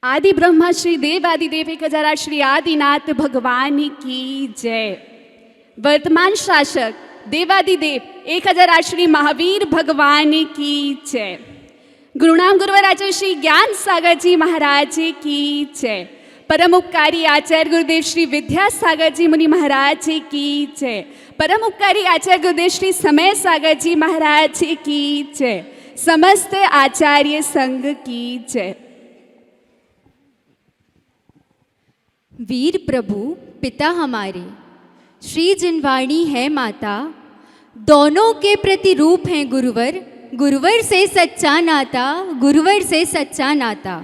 आदि ब्रह्मा श्री देव आदिदेव 1008 श्री आदिनाथ भगवान की जय। वर्तमान शासक देवादिदेव 1008 श्री महावीर भगवान की जय। गुरुनाम गुरुवर आचार्य श्री ज्ञान सागर जी महाराज की जय। परम उपकारी आचार्य गुरुदेव श्री विद्यासागर जी मुनि महाराज की जय। परम उपकारी आचार्य गुरुदेव श्री समय सागर जी महाराज की जय। समस्त आचार्य संघ की जय। वीर प्रभु पिता हमारे, श्री जिनवाणी है माता, दोनों के प्रतिरूप हैं गुरुवर, गुरुवर से सच्चा नाता, गुरुवर से सच्चा नाता।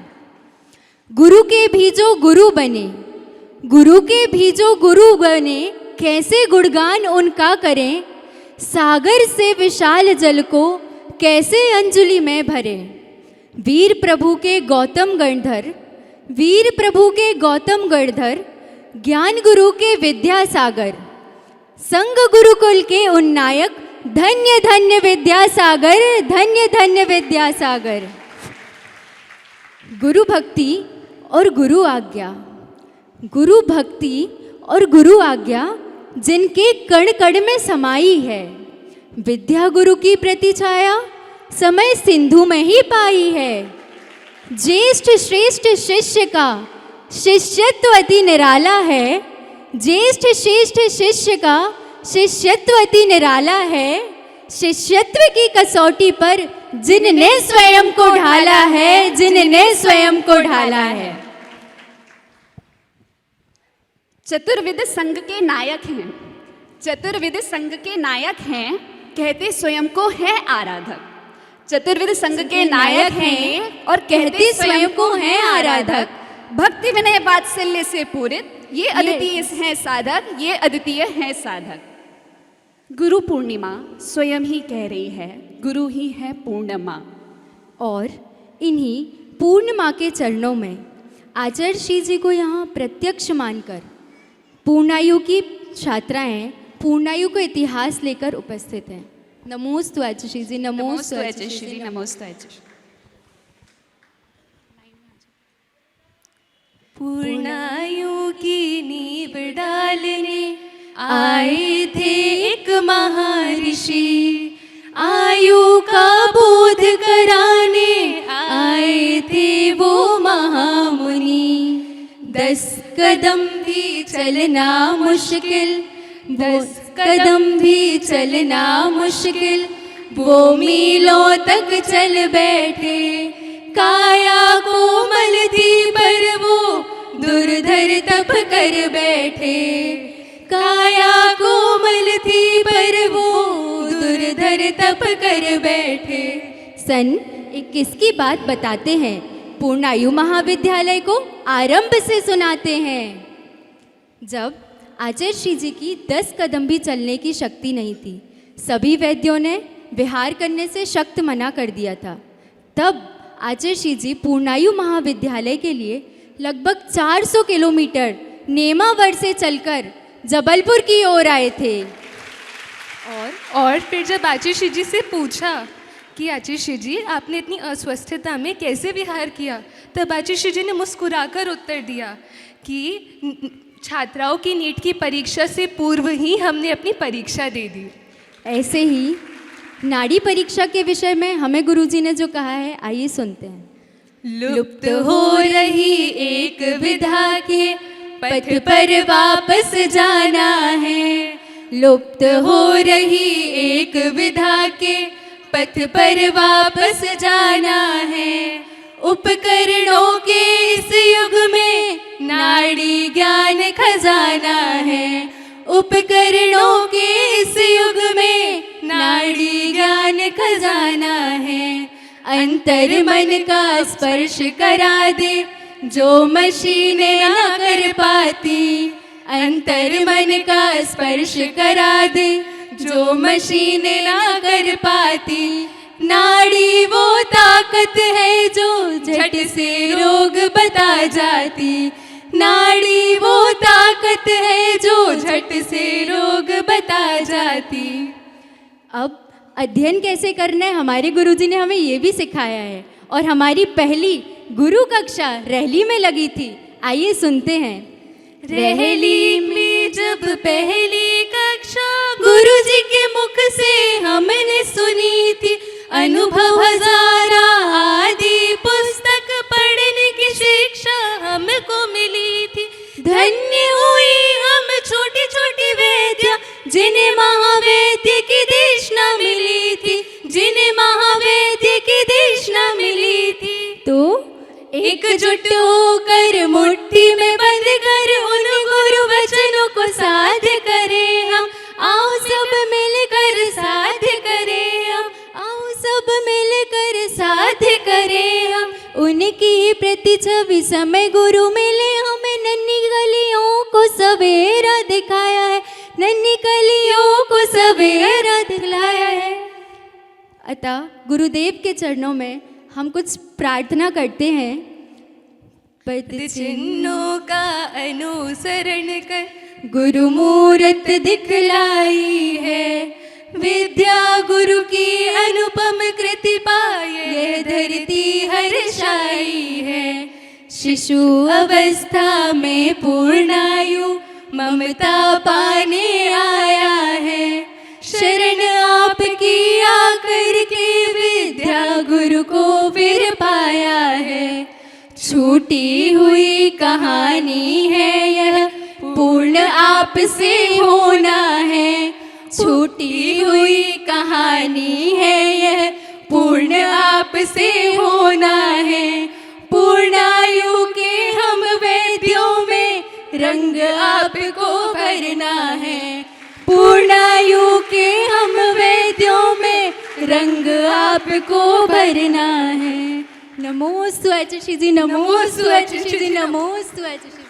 गुरु के भी जो गुरु बने, गुरु के भी जो गुरु बने, कैसे गुणगान उनका करें, सागर से विशाल जल को कैसे अंजलि में भरे। वीर प्रभु के गौतम गणधर, वीर प्रभु के गौतम गणधर, ज्ञान गुरु के विद्यासागर, संग गुरुकुल के उन्नायक, धन्य धन्य विद्यासागर, धन्य धन्य विद्यासागर। गुरु भक्ति और गुरु आज्ञा, गुरु भक्ति और गुरु आज्ञा जिनके कण कण में समाई है, विद्या गुरु की प्रतिछाया समय सिंधु में ही पाई है। ज्येष्ठ श्रेष्ठ शिष्य का शिष्यत्व अति निराला है, ज्येष्ठ श्रेष्ठ शिष्य का शिष्यत्व अति निराला है। शिष्यत्व की कसौटी पर जिनने स्वयं को ढाला है, जिनने स्वयं को ढाला है। चतुर्विद संघ के नायक हैं, चतुर्विद संघ के नायक हैं, कहते स्वयं को है आराधक। चतुर्विद संघ के नायक हैं और कहते स्वयं को हैं आराधक। भक्ति विनय वात्सल्य से पूरित ये अद्वितीय हैं साधक, ये अद्वितीय हैं साधक। गुरु पूर्णिमा स्वयं ही कह रही है, गुरु ही है पूर्णिमा। और इन्हीं पूर्णिमा के चरणों में आचार्य श्री जी को यहाँ प्रत्यक्ष मानकर पूर्णायु की छात्राएं पूर्णायु को इतिहास लेकर उपस्थित हैं। नमोस्तु आचार्य श्री जी, नमोस्तु आचार्य श्री जी, नमोस्तु आचार्य। पूर्णायु की नींव डालने आए थे एक महर्षि, आयु का बोध कराने आए थे वो महामुनि। 10 कदम भी चलना मुश्किल, 10 कदम भी चलना मुश्किल, वो मीलों तक चल बैठे। काया कोमल थी पर वो दुर्धर तप कर बैठे, काया कोमल थी पर वो दुर्धर तप कर बैठे। सन 21 की बात बताते हैं, पूर्णायु महाविद्यालय को आरंभ से सुनाते हैं। जब आचार्य श्री जी की 10 कदम भी चलने की शक्ति नहीं थी, सभी वैद्यों ने विहार करने से सख्त मना कर दिया था। तब आचार्य श्री जी पूर्णायु महाविद्यालय के लिए लगभग 400 किलोमीटर नेमावर से चलकर जबलपुर की ओर आए थे। और फिर जब आचार्य श्री जी से पूछा कि आचार्य श्री जी आपने इतनी अस्वस्थता में कैसे विहार किया, तब आचार्य श्री जी ने मुस्कुराकर उत्तर दिया कि छात्राओं की नीट की परीक्षा से पूर्व ही हमने अपनी परीक्षा दे दी। ऐसे ही नाड़ी परीक्षा के विषय में हमें गुरुजी ने जो कहा है, आइए सुनते हैं। लुप्त हो रही एक विधा के पथ पर वापस जाना है, लुप्त हो रही एक विधा के पथ पर वापस जाना है। उपकरणों के इस युग में नाड़ी ज्ञान खजाना है, उपकरणों के इस युग में नाड़ी ज्ञान खजाना है। अंतर मन का स्पर्श करा दे जो मशीनें ना कर पाती, अंतर मन का स्पर्श करा दे जो मशीनें ना कर पाती। नाड़ी वो ताकत है जो झट से रोग बता जाती, नाड़ी वो ताकत है जो झट से रोग बता जाती। अब अध्ययन कैसे करना है हमारे गुरुजी ने हमें ये भी सिखाया है। और हमारी पहली गुरु कक्षा रहली में लगी थी। आइए सुनते हैं। रहली में जब पहली कक्षा गुरुजी के मुख से हमने सुनी थी, अनुभव हजारा आदि पुस्तक पढ़ने की शिक्षा हमको मिली थी। धन्य हुई हम छोटी छोटी वैद्या, जिन्हें महावैद्य की देशना मिली थी, जिन्हें महावैद्य की देशना मिली थी। तो एकजुट होकर मुट्ठी में बंद कर उन गुरु वचनों को साध्य करें हम, आओ सब मिलकर साध्य करें हम, आओ सब मिलकर साध्य करें हम। उनकी प्रति छवि समय गुरु मिले हमें, नन्ही कलियों को सवेरा दिखाया है, नन्ही कलियों को सवेरा दिखलाया है। अतः गुरुदेव के चरणों में हम कुछ प्रार्थना करते हैं। पद चिन्हों का अनुसरण कर गुरु मूरत दिखलाई है, विद्या गुरु की अनुपम कृति पाए यह धरती हर्षाई है। शिशु अवस्था में पूर्णायु ममता पाने आया है, शरण आपकी आकर के विद्या गुरु को फिर पाया है। छूटी हुई कहानी है यह, पूर्ण आप से होना है, छूटी हुई कहानी है यह, पूर्ण आप से होना है। पूर्णायु के हम वैद्यों में रंग आपको भरना है, पूर्णायु के हम वैद्यों में रंग आपको भरना है। नमोस्तु आचार्य जी, नमोस्तु आचार्य जी, नमोस्तु आचार्य।